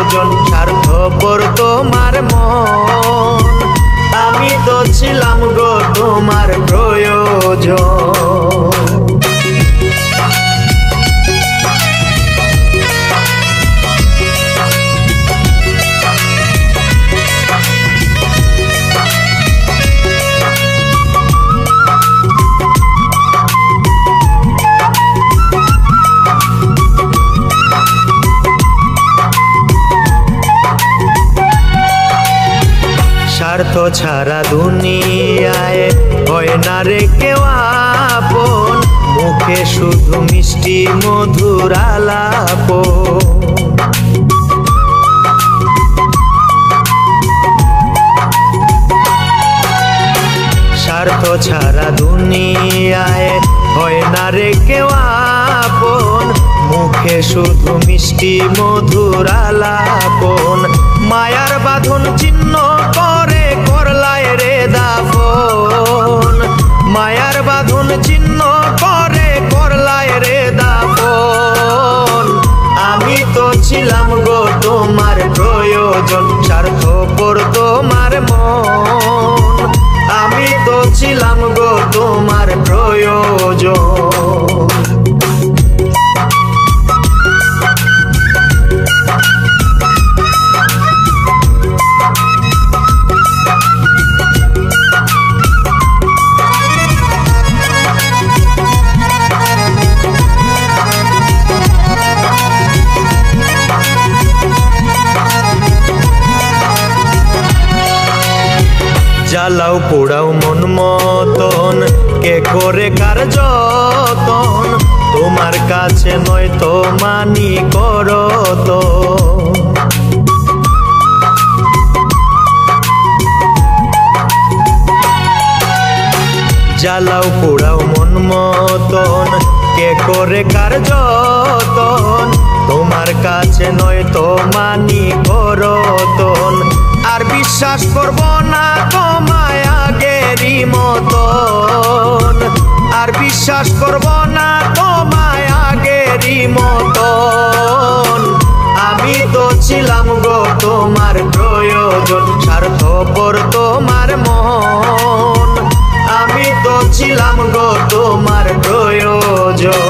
প্রয়োজন, স্বার্থপর তোমার মন। আমি তো ছিলাম গো তোমার প্রয়োজন। স্বার্থ ছাড়া দুনিয়ায় হয় না রে কেউ আপন, মুখে শুধু মিষ্টি মধুর আলাপ। স্বার্থ ছাড়া দুনিয়ায় হয় না রে কেউ আপন, মুখে শুধু মিষ্টি মধুর আলাপন। মায়ার বাঁধন চিহ্ন করে করলায় রে দাফন, মায়ার বাঁধন চিহ্ন করে করলায় রে দাফন। আমি তো ছিলাম গো তোমার প্রয়োজন, স্বার্থপর তোমার মন। আমি তো ছিলাম গো তোমার প্রয়োজন। জ্বালাও পোড়াও মন মতন, কে করে কার যতন, তোমার কাছে নয় তো মানি করো তো। জ্বালাও পোড়াও মন মতন, কে করে কার যতন, তোমার কাছে নয় তো মানি করো তন। আর বিশ্বাস করব না তোমায় আগেরই মতন, আর বিশ্বাস করব না তোমায় আগেরই মতন। আমি তো ছিলাম গো তোমার প্রয়োজন, স্বার্থপর তোমার মন। আমি তো ছিলাম গো তোমার প্রয়োজন।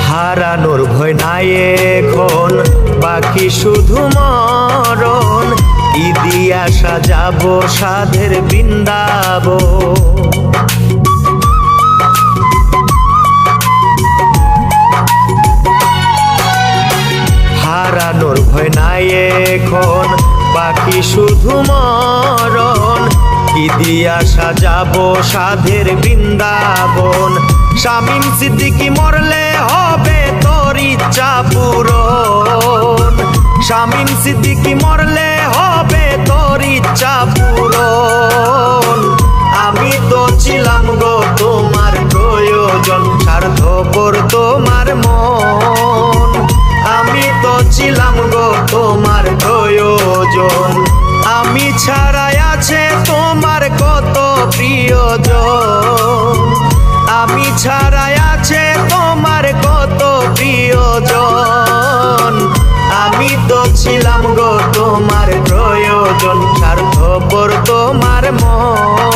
হারানোর ভয় নাই এখন, বাকি শুধু মরণ। ঈদি আসা যাব সাধের বৃন্দাবন। হারানোর ভয় নাই এখন, বাকি শুধু মরণ। ঈদি আসা যাব সাধের বৃন্দাবন। শামীম সিদ্দিকী মরলে হবে তোর ইচ্ছা পূরণ, শামীম সিদ্দিকী মরলে হবে তোর ইচ্ছা পূরণ। আমি তো ছিলাম গো তোমার প্রয়োজন, স্বার্থপর তোমার মন। আমি তো ছিলাম গো তোমার প্রয়োজন। আমি ছাড়াই আছে তোমার কত প্রিয়জন, আমি ছাড়াই আছে তোমার কত প্রিয়জন। আমি তো ছিলাম গো তোমার প্রয়োজন, স্বার্থপর তোমার মন।